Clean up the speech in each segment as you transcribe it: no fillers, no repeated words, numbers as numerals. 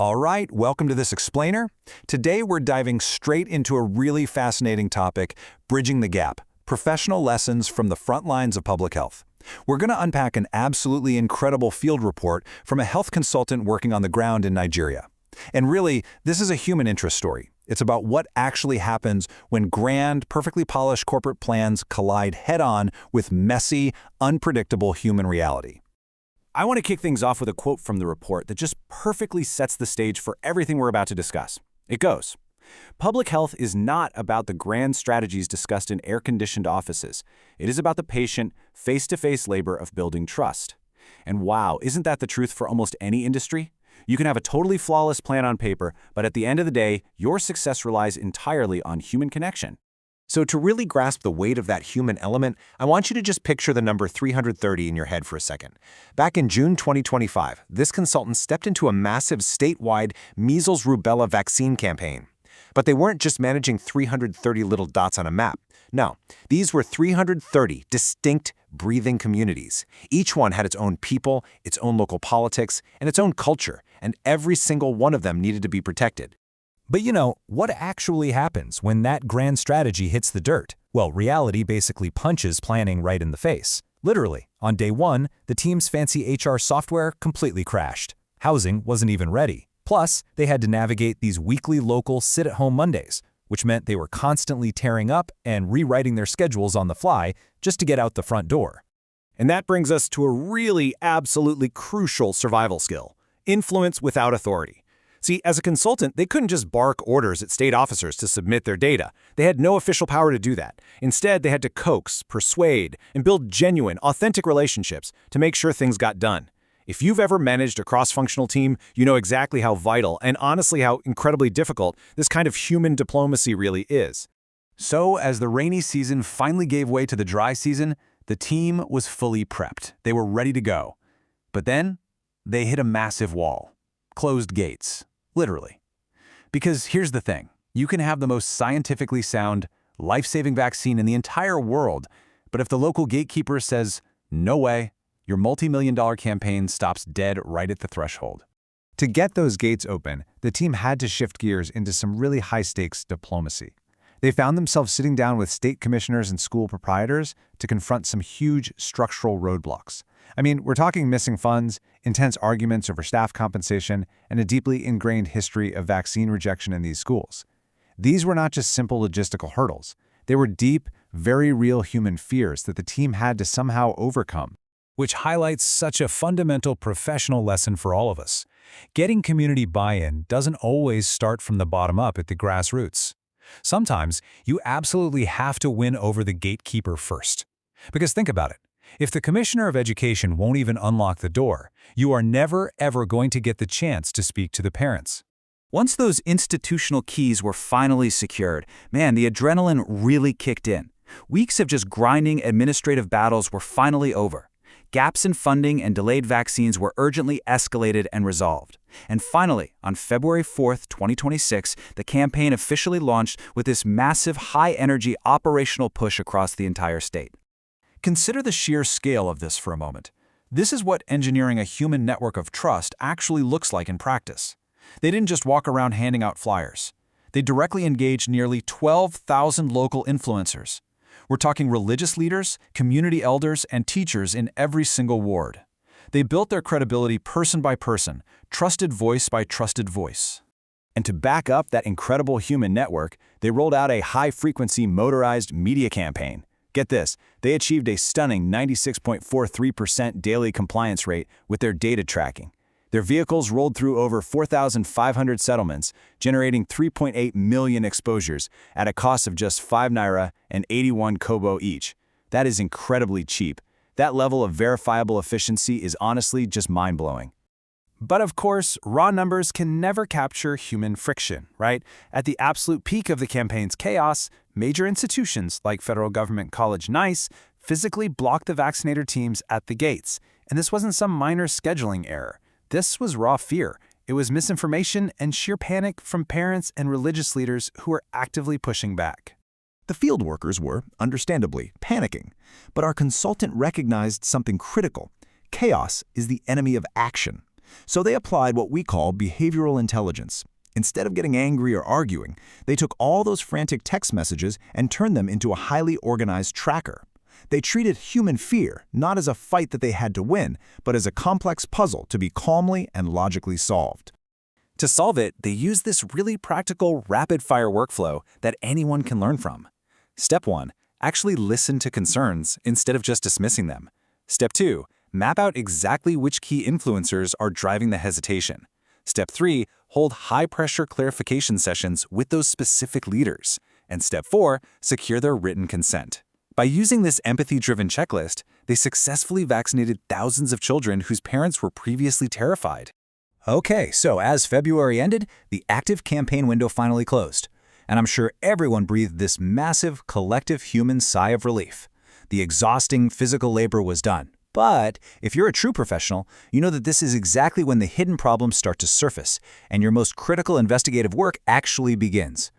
All right, welcome to this explainer. Today we're diving straight into a really fascinating topic, bridging the gap, professional lessons from the front lines of public health. We're going to unpack an absolutely incredible field report from a health consultant working on the ground in Nigeria. And really, this is a human interest story. It's about what actually happens when grand, perfectly polished corporate plans collide head-on with messy, unpredictable human reality. I want to kick things off with a quote from the report that just perfectly sets the stage for everything we're about to discuss. It goes, "Public health is not about the grand strategies discussed in air-conditioned offices. It is about the patient, face-to-face labor of building trust." And wow, isn't that the truth for almost any industry? You can have a totally flawless plan on paper, but at the end of the day, your success relies entirely on human connection. So to really grasp the weight of that human element, I want you to just picture the number 330 in your head for a second. Back in June 2025, this consultant stepped into a massive statewide measles-rubella vaccine campaign. But they weren't just managing 330 little dots on a map. No, these were 330 distinct, breathing communities. Each one had its own people, its own local politics, and its own culture, and every single one of them needed to be protected. But what actually happens when that grand strategy hits the dirt? Well, reality basically punches planning right in the face. Literally, on day one, the team's fancy HR software completely crashed. Housing wasn't even ready. Plus, they had to navigate these weekly local sit-at-home Mondays, which meant they were constantly tearing up and rewriting their schedules on the fly just to get out the front door. And that brings us to a really absolutely crucial survival skill: influence without authority. See, as a consultant, they couldn't just bark orders at state officers to submit their data. They had no official power to do that. Instead, they had to coax, persuade, and build genuine, authentic relationships to make sure things got done. If you've ever managed a cross-functional team, you know exactly how vital and honestly how incredibly difficult this kind of human diplomacy really is. So, as the rainy season finally gave way to the dry season, the team was fully prepped. They were ready to go. But then, they hit a massive wall. Closed gates. Literally. Because here's the thing. You can have the most scientifically sound, life-saving vaccine in the entire world, but if the local gatekeeper says, "No way," your multi-million-dollar campaign stops dead right at the threshold. To get those gates open, the team had to shift gears into some really high-stakes diplomacy. They found themselves sitting down with state commissioners and school proprietors to confront some huge structural roadblocks. I mean, we're talking missing funds, intense arguments over staff compensation, and a deeply ingrained history of vaccine rejection in these schools. These were not just simple logistical hurdles. They were deep, very real human fears that the team had to somehow overcome. Which highlights such a fundamental professional lesson for all of us. Getting community buy-in doesn't always start from the bottom up at the grassroots. Sometimes you absolutely have to win over the gatekeeper first. Because think about it. If the Commissioner of Education won't even unlock the door, you are never, ever going to get the chance to speak to the parents. Once those institutional keys were finally secured, man, the adrenaline really kicked in. Weeks of just grinding administrative battles were finally over. Gaps in funding and delayed vaccines were urgently escalated and resolved. And finally, on February 4th, 2026, the campaign officially launched with this massive, high-energy operational push across the entire state. Consider the sheer scale of this for a moment. This is what engineering a human network of trust actually looks like in practice. They didn't just walk around handing out flyers. They directly engaged nearly 12,000 local influencers. We're talking religious leaders, community elders, and teachers in every single ward. They built their credibility person by person, trusted voice by trusted voice. And to back up that incredible human network, they rolled out a high-frequency motorized media campaign. Get this, they achieved a stunning 96.43% daily compliance rate with their data tracking. Their vehicles rolled through over 4,500 settlements, generating 3.8 million exposures at a cost of just 5 naira and 81 kobo each. That is incredibly cheap. That level of verifiable efficiency is honestly just mind-blowing. But of course, raw numbers can never capture human friction, right? At the absolute peak of the campaign's chaos, major institutions like federal government college NICE physically blocked the vaccinator teams at the gates. And this wasn't some minor scheduling error. This was raw fear. It was misinformation and sheer panic from parents and religious leaders who were actively pushing back. The field workers were, understandably, panicking. But our consultant recognized something critical. Chaos is the enemy of action. So they applied what we call behavioral intelligence. Instead of getting angry or arguing, they took all those frantic text messages and turned them into a highly organized tracker. They treated human fear not as a fight that they had to win, but as a complex puzzle to be calmly and logically solved. To solve it, they used this really practical, rapid-fire workflow that anyone can learn from. Step 1. Actually listen to concerns instead of just dismissing them. Step 2. Map out exactly which key influencers are driving the hesitation. Step 3. Hold high-pressure clarification sessions with those specific leaders. And Step 4. Secure their written consent. By using this empathy-driven checklist, they successfully vaccinated thousands of children whose parents were previously terrified. Okay, so as February ended, the active campaign window finally closed. And I'm sure everyone breathed this massive, collective human sigh of relief. The exhausting physical labor was done. But if you're a true professional, you know that this is exactly when the hidden problems start to surface, and your most critical investigative work actually begins.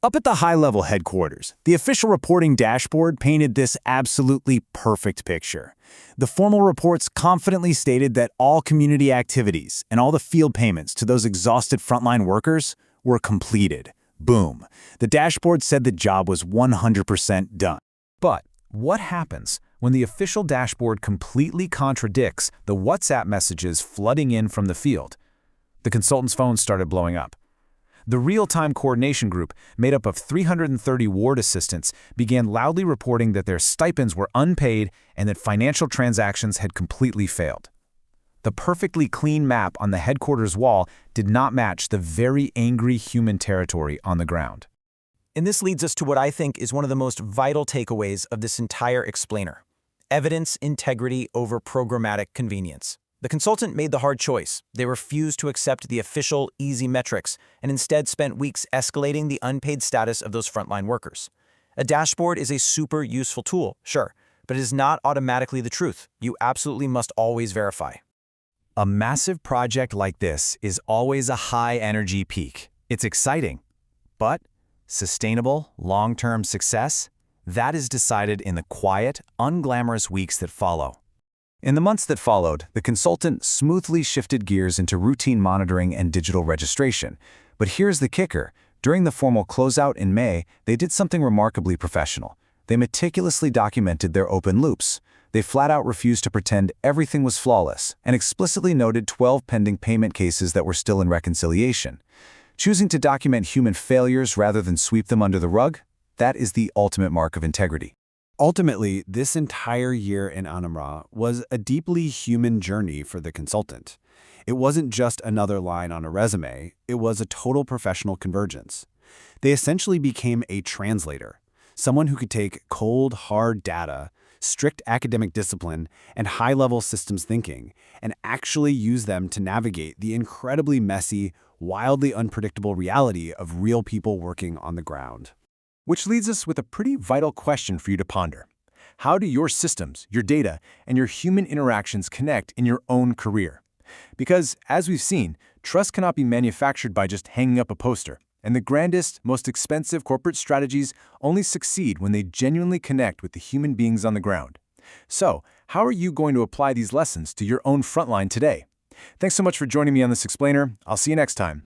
Up at the high-level headquarters, the official reporting dashboard painted this absolutely perfect picture. The formal reports confidently stated that all community activities and all the field payments to those exhausted frontline workers were completed. Boom. The dashboard said the job was 100% done. But what happens when the official dashboard completely contradicts the WhatsApp messages flooding in from the field? The consultant's phone started blowing up. The real-time coordination group, made up of 330 ward assistants, began loudly reporting that their stipends were unpaid and that financial transactions had completely failed. The perfectly clean map on the headquarters wall did not match the very angry human territory on the ground. And this leads us to what I think is one of the most vital takeaways of this entire explainer: evidence integrity over programmatic convenience. The consultant made the hard choice. They refused to accept the official, easy metrics and instead spent weeks escalating the unpaid status of those frontline workers. A dashboard is a super useful tool, sure, but it is not automatically the truth. You absolutely must always verify. A massive project like this is always a high-energy peak. It's exciting, but sustainable, long-term success, that is decided in the quiet, unglamorous weeks that follow. In the months that followed, the consultant smoothly shifted gears into routine monitoring and digital registration. But here's the kicker. During the formal closeout in May, they did something remarkably professional. They meticulously documented their open loops. They flat-out refused to pretend everything was flawless and explicitly noted 12 pending payment cases that were still in reconciliation. Choosing to document human failures rather than sweep them under the rug, that is the ultimate mark of integrity. Ultimately, this entire year in Anambra was a deeply human journey for the consultant. It wasn't just another line on a resume, it was a total professional convergence. They essentially became a translator, someone who could take cold, hard data, strict academic discipline, and high-level systems thinking, and actually use them to navigate the incredibly messy, wildly unpredictable reality of real people working on the ground. Which leads us with a pretty vital question for you to ponder. How do your systems, your data, and your human interactions connect in your own career? Because, as we've seen, trust cannot be manufactured by just hanging up a poster, and the grandest, most expensive corporate strategies only succeed when they genuinely connect with the human beings on the ground. So, how are you going to apply these lessons to your own frontline today? Thanks so much for joining me on this explainer. I'll see you next time.